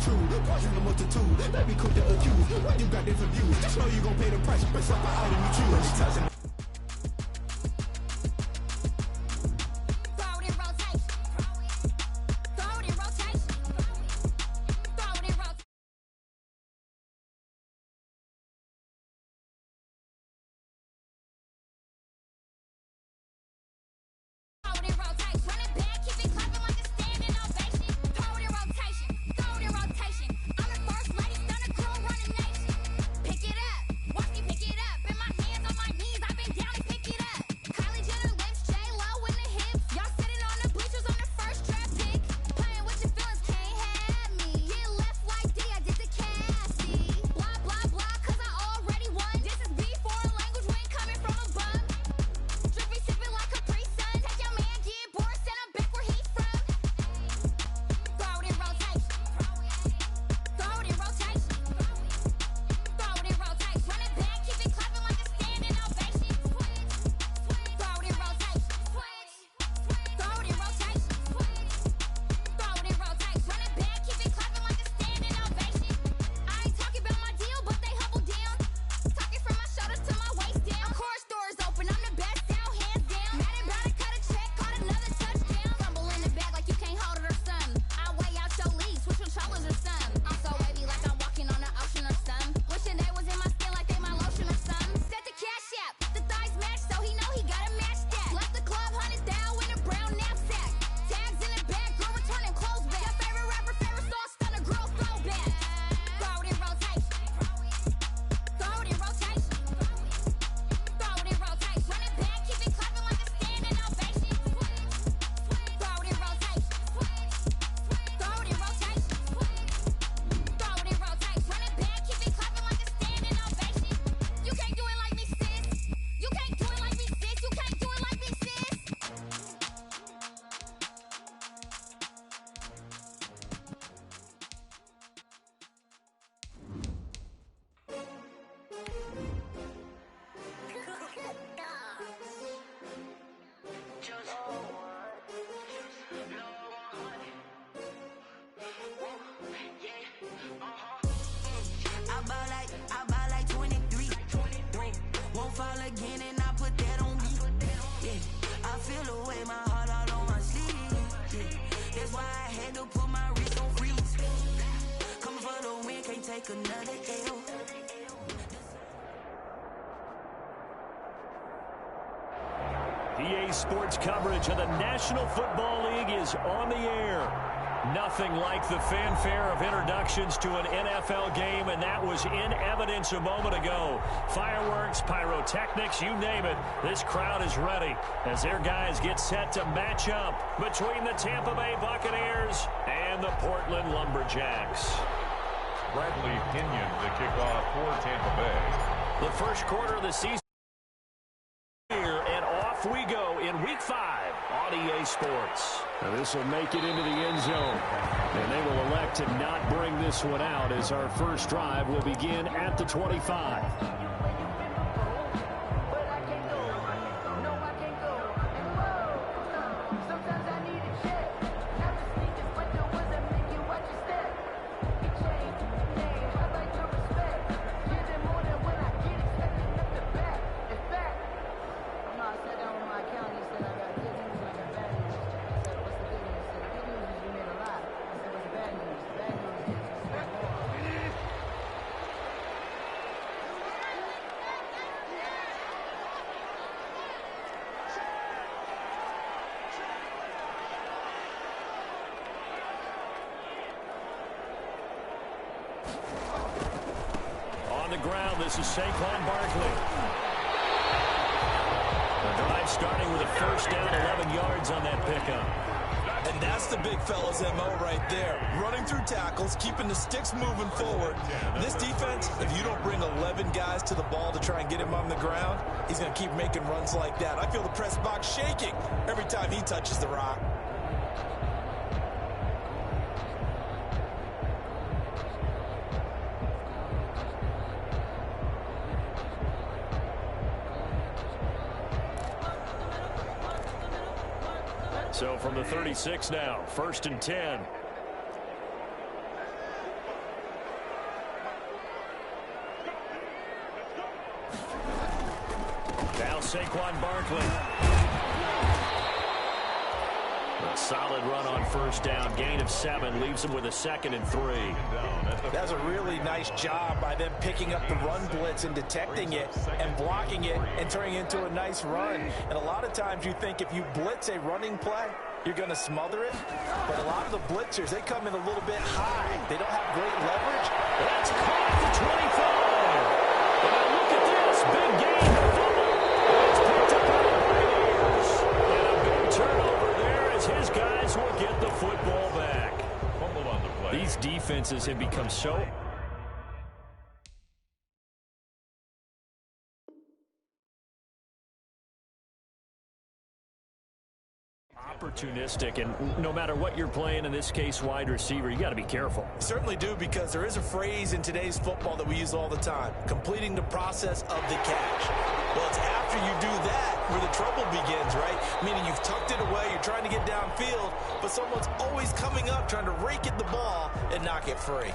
true. Watching the multitude, let me cook the accused. When you got different views, just know you gon' pay the price. Best up the item you choose. EA Sports coverage of the National Football League is on the air. Nothing like the fanfare of introductions to an NFL game, and that was in evidence a moment ago. Fireworks, pyrotechnics, you name it. This crowd is ready as their guys get set to match up between the Tampa Bay Buccaneers and the Portland Lumberjacks. Bradley Pinion to kick off for Tampa Bay. The first quarter of the season here, and off we go in Week 5 on EA Sports. Now this will make it into the end zone, and they will elect to not bring this one out as our first drive will begin at the 25. On the ground, this is Saquon Barkley. The drive starting with a first down, 11 yards on that pickup. And that's the big fella's MO right there. Running through tackles, keeping the sticks moving forward. This defense, if you don't bring 11 guys to the ball to try and get him on the ground, he's going to keep making runs like that. I feel the press box shaking every time he touches the rock. So from the 36 now, 1st and 10. Saquon Barkley. A solid run on first down. Gain of 7 leaves him with a 2nd and 3. That's a really nice job by them picking up the run blitz and detecting it and blocking it and turning it into a nice run. And a lot of times you think if you blitz a running play, you're going to smother it. But a lot of the blitzers, they come in a little bit high. They don't have great leverage. That's caught at the 25. And look at this. Big gain. It's picked up by the Raiders. And a big turnover there as his guys will get the football back. Fumble on the play. These defenses have become so opportunistic, and no matter what you're playing, in this case wide receiver, you got to be careful. Certainly do, because there is a phrase in today's football that we use all the time: completing the process of the catch. Well, it's after you do that where the trouble begins, right? Meaning you've tucked it away, you're trying to get downfield, but someone's always coming up trying to rake at the ball and knock it free.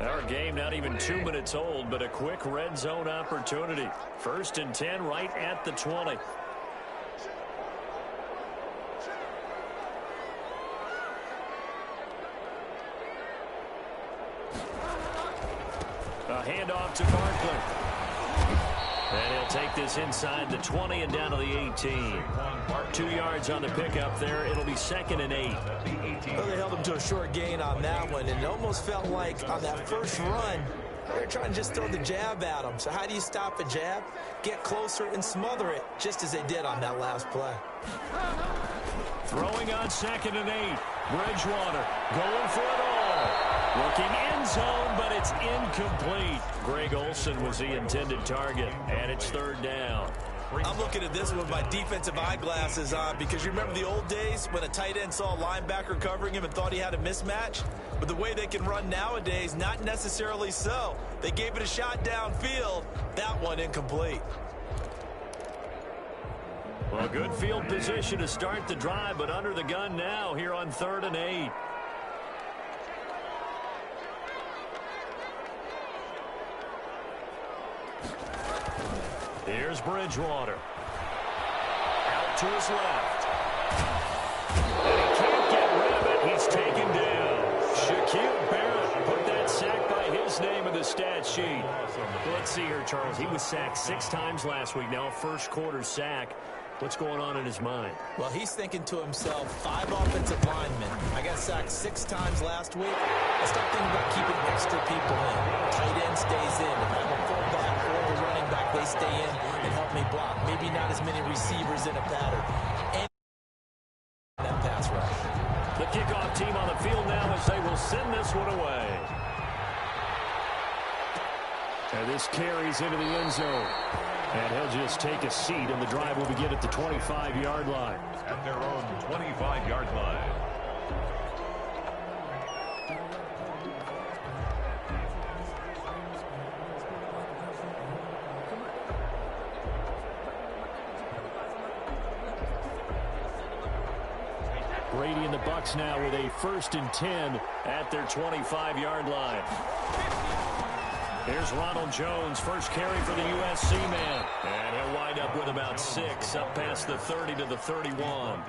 Our game not even 2 minutes old, but a quick red zone opportunity. 1st and 10 right at the 20. A handoff to Barkley. And he'll take this inside the 20 and down to the 18. 2 yards on the pickup there. It'll be 2nd and 8. Well, they held him to a short gain on that one, and it almost felt like on that first run, they were trying to just throw the jab at him. So how do you stop a jab? Get closer and smother it, just as they did on that last play. Throwing on 2nd and 8. Bridgewater going for it all. Looking end zone, but it's incomplete. Greg Olsen was the intended target, and it's 3rd down. I'm looking at this with my defensive eyeglasses on, because you remember the old days when a tight end saw a linebacker covering him and thought he had a mismatch? But the way they can run nowadays, not necessarily so. They gave it a shot downfield. That one incomplete. Well, good field position to start the drive, but under the gun now here on 3rd and 8. Here's Bridgewater. Out to his left. And he can't get rid of it. He's taken down. Shaquille Barrett put that sack by his name in the stat sheet. Let's see here, Charles. He was sacked 6 times last week. Now a first quarter sack. What's going on in his mind? Well, he's thinking to himself, 5 offensive linemen. I got sacked 6 times last week. Let's start thinking about keeping extra people in. Tight end stays in. If I have a fullback or the running back, they stay in and help me block. Maybe not as many receivers in a pattern. And that pass rush. The kickoff team on the field now as they will send this one away. And this carries into the end zone. And he'll just take a seat, and the drive will begin at the 25-yard line. At their own 25-yard line. Brady and the Bucs now with a 1st and 10 at their 25-yard line. Here's Ronald Jones, first carry for the USC man. And he'll wind up with about 6, up past the 30 to the 31.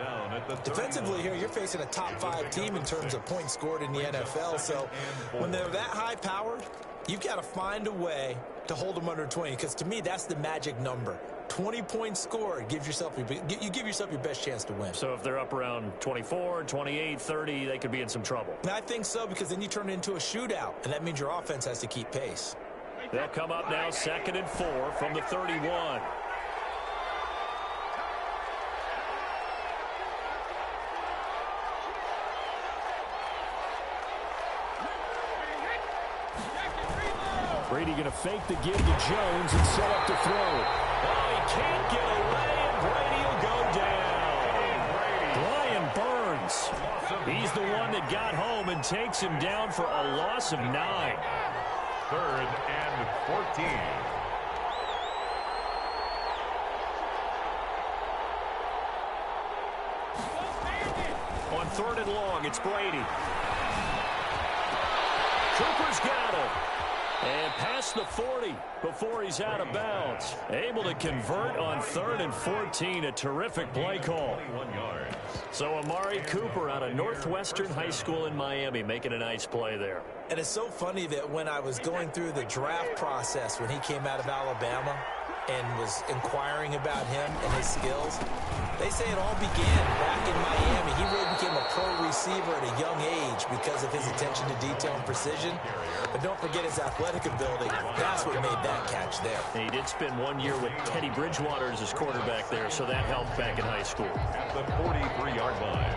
Defensively here, you're facing a top 5 team in terms of points scored in the NFL. So when they're that high-powered, you've got to find a way to hold them under 20. Because to me, that's the magic number. 20 points scored, you give yourself your best chance to win. So if they're up around 24, 28, 30, they could be in some trouble. And I think so, because then you turn it into a shootout, and that means your offense has to keep pace. They'll come up now 2nd and 4 from the 31. Brady going to fake the give to Jones and set up to throw. Oh, he can't get away, and Brady will go down. Brian Burns. He's the one that got home and takes him down for a loss of 9. 3rd and 14. On 3rd and long, it's Brady. Cooper's got it. And past the 40 before he's out of bounds. Able to convert on 3rd and 14. A terrific play call. So Amari Cooper out of Northwestern High School in Miami making a nice play there. And it's so funny that when I was going through the draft process when he came out of Alabama and was inquiring about him and his skills, they say it all began back in Miami. He really became a pro receiver at a young age because of his attention to detail and precision. But don't forget his athletic ability. That's what made that catch there. And he did spend 1 year with Teddy Bridgewater as his quarterback there, so that helped back in high school. At the 43-yard line.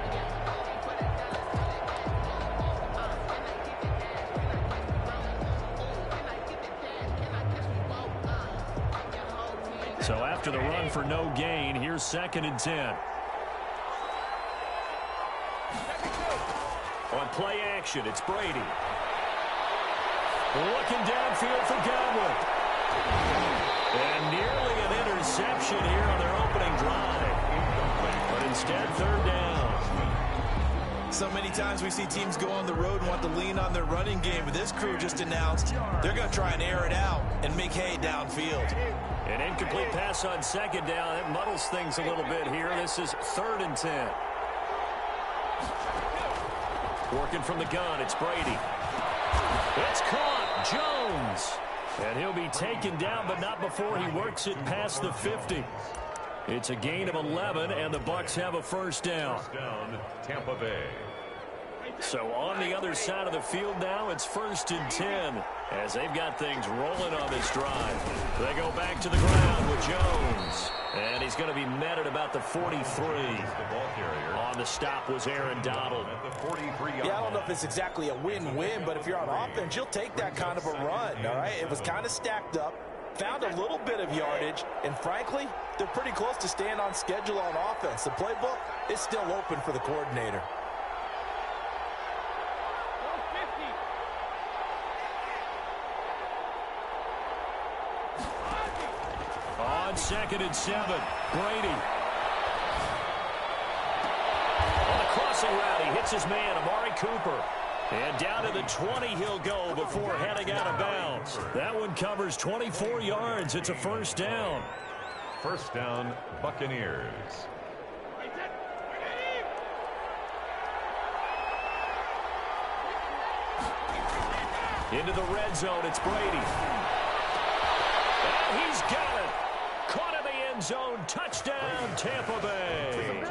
So after the run for no gain, here's 2nd and 10. On play action, it's Brady. Looking downfield for Godwin. And nearly an interception here on their opening drive. But instead, 3rd down. So many times we see teams go on the road and want to lean on their running game, but this crew just announced they're going to try and air it out and make hay downfield. An incomplete pass on 2nd down. It muddles things a little bit here. This is 3rd and 10. Working from the gun, it's Brady. It's caught. Jones. And he'll be taken down, but not before he works it past the 50. It's a gain of 11, and the Bucs have a 1st down. First down, Tampa Bay. So on the other side of the field now, it's 1st and 10 as they've got things rolling on this drive. They go back to the ground with Jones. And he's going to be met at about the 43. The ball carrier. On the stop was Aaron Donald. At the 43-yard Yeah, I don't know if it's exactly a win-win, but if you're on offense, you'll take that kind of a run, all right? It was kind of stacked up, found a little bit of yardage, and frankly, they're pretty close to staying on schedule on offense. The playbook is still open for the coordinator. On 2nd and 7, Brady. On the crossing route, he hits his man, Amari Cooper. And down to the 20 he'll go before heading out of bounds. That one covers 24 yards. It's a 1st down. First down, Buccaneers. Into the red zone, it's Brady. And he's got it. Caught in the end zone. Touchdown, Tampa Bay.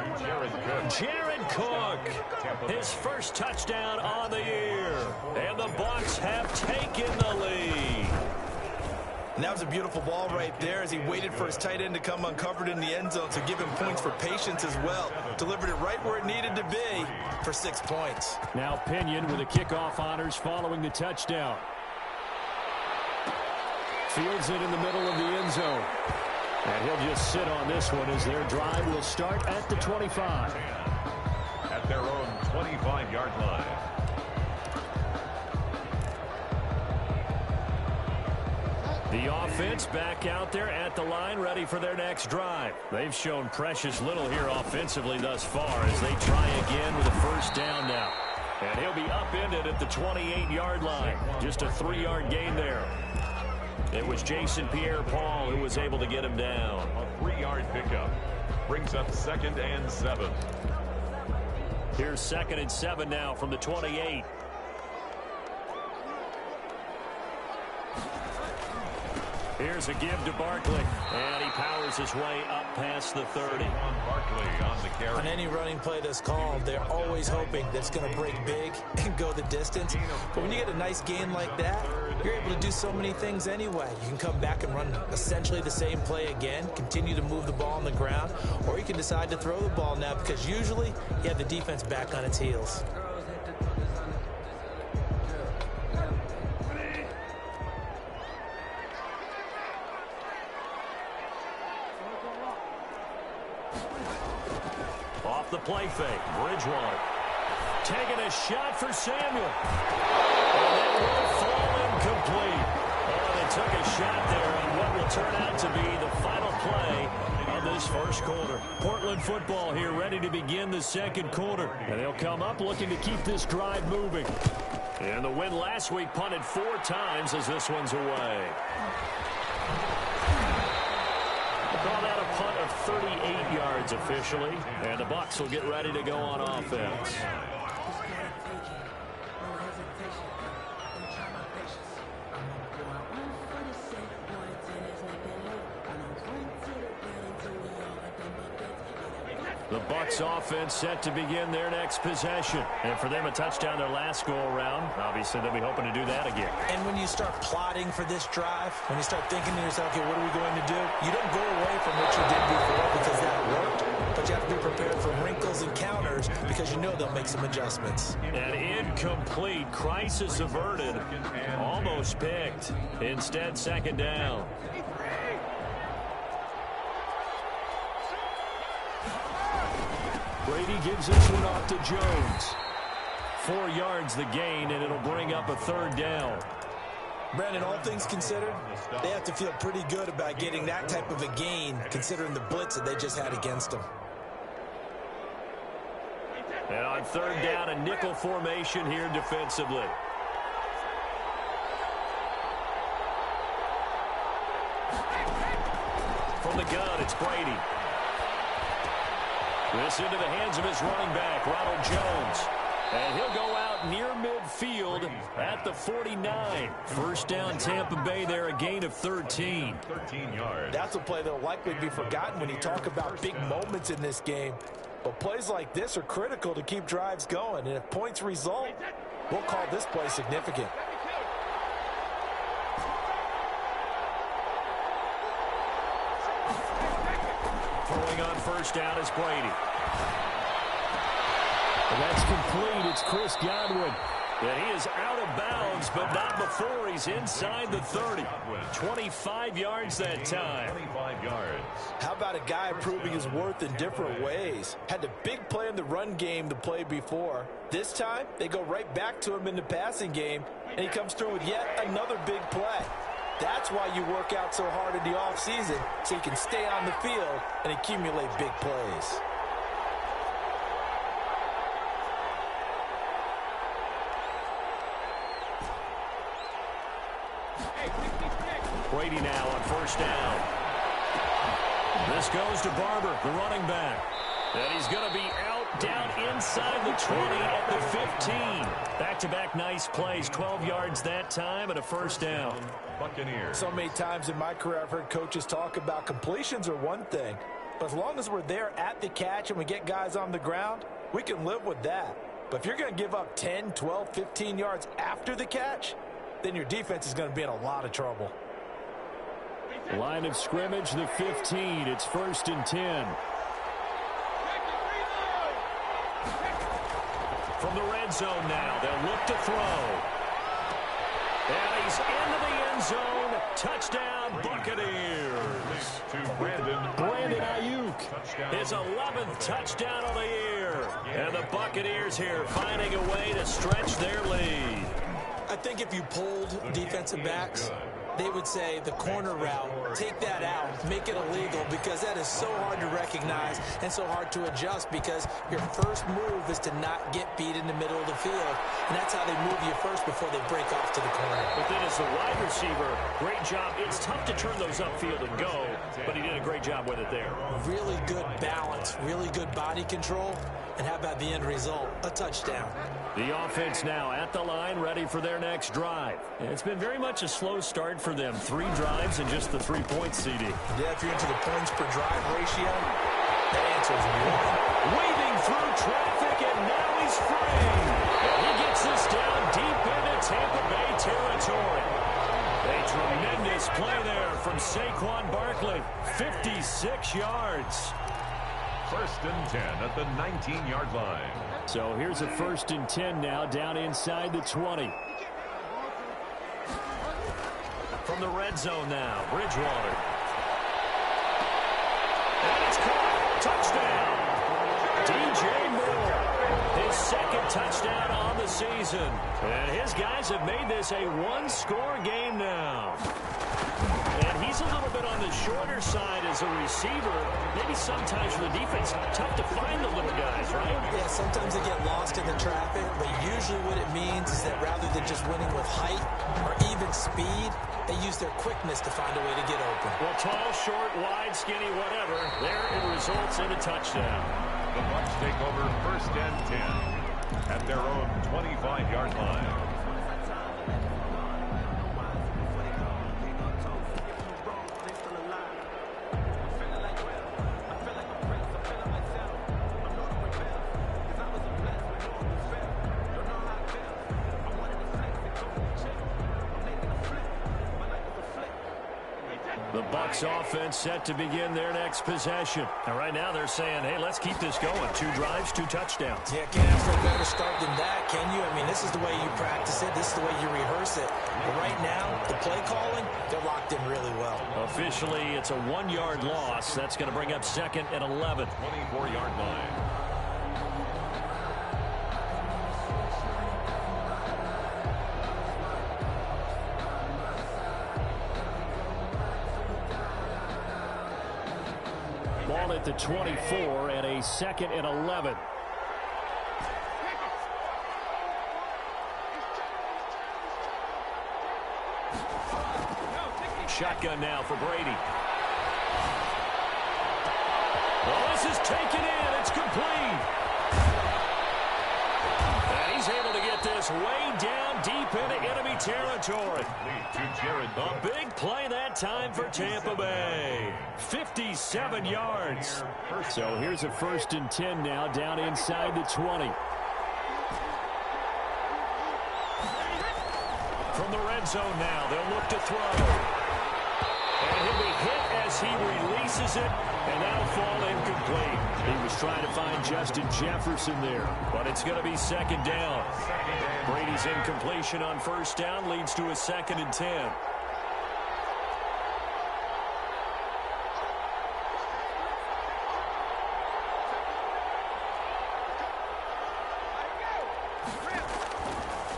Jared Cook. His first touchdown on the year. And the Bucs have taken the lead. And that was a beautiful ball right there as he waited for his tight end to come uncovered in the end zone, so give him points for patience as well. Delivered it right where it needed to be for 6 points. Now Pinion with the kickoff honors following the touchdown. Fields it in the middle of the end zone. And he'll just sit on this one as their drive will start at the 25. At their own 25-yard line. The offense back out there at the line, ready for their next drive. They've shown precious little here offensively thus far as they try again with a 1st down now. And he'll be upended at the 28-yard line. Just a 3-yard gain there. It was Jason Pierre-Paul who was able to get him down. A 3-yard pickup brings up 2nd and 7. Here's 2nd and 7 now from the 28. Here's a give to Barkley, and he powers his way up past the 30. Barkley on the carry. On any running play that's called, they're always hoping that it's going to break big and go the distance. But when you get a nice gain like that, you're able to do so many things anyway. You can come back and run essentially the same play again, continue to move the ball on the ground, or you can decide to throw the ball now because usually you have the defense back on its heels. Off the play fake, Bridgewater. Taking a shot for Samuel. And that will fall incomplete. Oh, they took a shot there on what will turn out to be the final play of this 1st each quarter. Portland football here ready to begin the second quarter. And they'll come up looking to keep this drive moving. And the win last week punted 4 times as this one's away. Call that a punt of 38 yards officially. And the Bucs will get ready to go on offense. The Bucs offense set to begin their next possession. And for them, a touchdown their last go-around. Obviously, they'll be hoping to do that again. And when you start plotting for this drive, when you start thinking to yourself, okay, what are we going to do? You don't go away from what you did before because that worked. But you have to be prepared for wrinkles and counters because you know they'll make some adjustments. An incomplete, crisis averted, almost picked. Instead, second down. Brady gives this one off to Jones. 4 yards the gain, and it'll bring up a third down. Brandon, all things considered, they have to feel pretty good about getting that type of a gain considering the blitz that they just had against them. And on third down, a nickel formation here defensively. From the gun, it's Brady. This into the hands of his running back, Ronald Jones. And he'll go out near midfield at the 49. First down, Tampa Bay there, a gain of 13. 13 yards. That's a play that will likely be forgotten when you talk about big moments in this game. But plays like this are critical to keep drives going. And if points result, we'll call this play significant. Throwing on first down is Brady. And that's complete. It's Chris Godwin. And he is out of bounds, but not before he's inside the 30. 25 yards that time. 25 yards. How about a guy proving his worth in different ways? Had the big play in the run game the play before. This time, they go right back to him in the passing game, and he comes through with yet another big play. That's why you work out so hard in the offseason, so you can stay on the field and accumulate big plays. Brady now on first down. This goes to Barber, the running back. And he's going to be out down inside the 20 at the 15. Back-to-back nice plays, 12 yards that time and a first down. Buccaneers. So many times in my career I've heard coaches talk about completions are one thing. But as long as we're there at the catch and we get guys on the ground, we can live with that. But if you're going to give up 10, 12, 15 yards after the catch, then your defense is going to be in a lot of trouble. Line of scrimmage, the 15. It's 1st and 10. From the red zone now, they'll look to throw. And he's into the end zone. Touchdown, Buccaneers. To Brandon Ayuk. His 11th touchdown of the year. And the Buccaneers here finding a way to stretch their lead. I think if you polled defensive backs, they would say the corner route, take that out, make it illegal, because that is so hard to recognize and so hard to adjust because your first move is to not get beat in the middle of the field. And that's how they move you first before they break off to the corner. But then as a wide receiver, great job. It's tough to turn those upfield and go, but he did a great job with it there. Really good balance, really good body control. And how about the end result? A touchdown. The offense now at the line, ready for their next drive. And it's been very much a slow start for them. 3 drives and just the 3 points, CD. Yeah, if you're into the points per drive ratio, that answer is 1. Weaving through traffic, and now he's free. And he gets this down deep into Tampa Bay territory. A tremendous play there from Saquon Barkley. 56 yards. 1st and 10 at the 19-yard line. So here's a 1st and 10 now down inside the 20. From the red zone now, Bridgewater. And it's caught. Touchdown. DJ Moore. His 2nd touchdown on the season. And his guys have made this a 1-score game now. And he's a little bit on on the shorter side as a receiver. Maybe sometimes for the defense, tough to find the little guys, right? Yeah, sometimes they get lost in the traffic, but usually what it means is that rather than just winning with height or even speed, they use their quickness to find a way to get open. Well, tall, short, wide, skinny, whatever, there it results in a touchdown. The Bucs take over 1st and 10 at their own 25-yard line. The Bucs offense set to begin their next possession. And right now they're saying, hey, let's keep this going. 2 drives, 2 touchdowns. Yeah, can't ask for a better start than that, can you? I mean, this is the way you practice it. This is the way you rehearse it. But right now, the play calling, they're locked in really well. Officially, it's a 1-yard loss. That's going to bring up 2nd and 11. 24-yard line. Ball at the 24 and a 2nd and 11. Shotgun now for Brady. Well, this is taken in. It's complete. And he's able to get this way down deep into enemy territory. A big play that time for Tampa Bay. 57 yards. So here's a 1st and 10 now down inside the 20. From the red zone now, they'll look to throw. And he'll be hit as he releases it, and that'll fall incomplete. He was trying to find Justin Jefferson there, but it's going to be 2nd down. Brady's incompletion on 1st down leads to a 2nd and 10.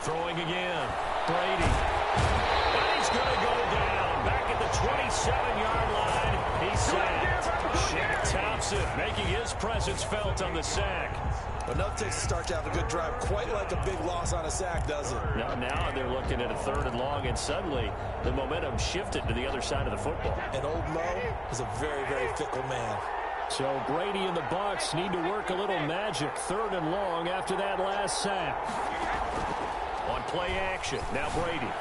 Throwing again. Brady. And he's going to go down. Back at the 27-yard line. He's sacked. Shaq Thompson making his presence felt on the sack. Enough takes to start to have a good drive. Quite like a big loss on a sack, does it? Now they're looking at a 3rd and long, and suddenly the momentum shifted to the other side of the football. And old Mo is a very, very fickle man. So Brady and the Bucs need to work a little magic. 3rd and long after that last sack. On play action, now Brady.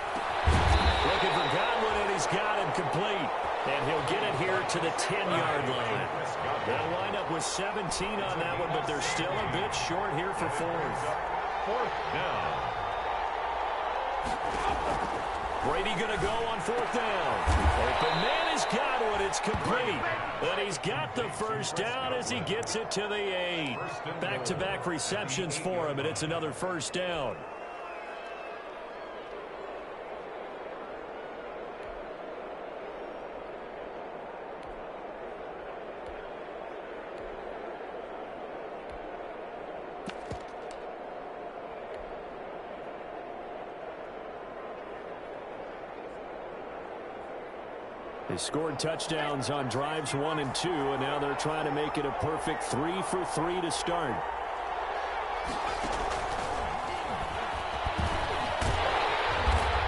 Looking for Godwin, and he's got him complete. And he'll get it here to the 10-yard line. They'll wind up with 17 on that one, but they're still a bit short here for 4th. 4th down. Brady going to go on 4th down. Open man is Godwin. It's complete. And he's got the 1st down as he gets it to the 8. Back-to-back receptions for him, and it's another 1st down. They scored touchdowns on drives 1 and 2, and now they're trying to make it a perfect 3 for 3 to start.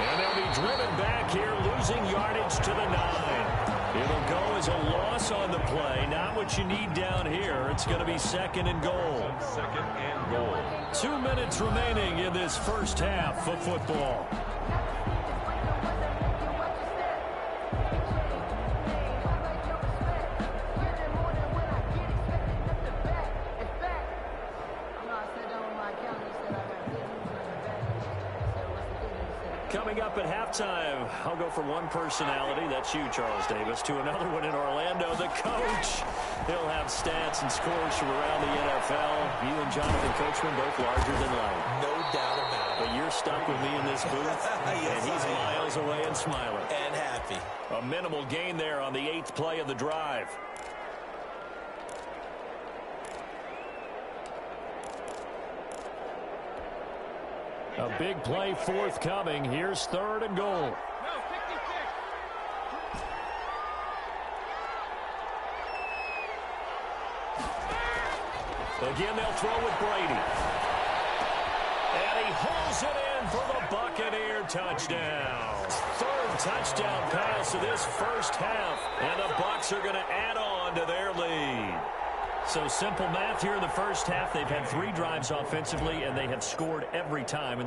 And they'll be driven back here, losing yardage to the 9. It'll go as a loss on the play. Not what you need down here. It's going to be 2nd and goal. 2nd and goal. 2 minutes remaining in this 1st half of football. Coming up at halftime, I'll go from one personality, that's you, Charles Davis, to another one in Orlando, the coach. He'll have stats and scores from around the NFL. You and Jonathan Coachman both larger than life. No doubt about it. But you're stuck with me in this booth, Yes, and he's miles away and smiling. And happy. A minimal gain there on the 8th play of the drive. A big play forthcoming. Here's 3rd and goal. Again, they'll throw with Brady. And he hauls it in for the Buccaneer touchdown. Third touchdown pass of this first half. And the Bucs are going to add on to their lead. So simple math here in the first half. They've had 3 drives offensively, and they have scored every time.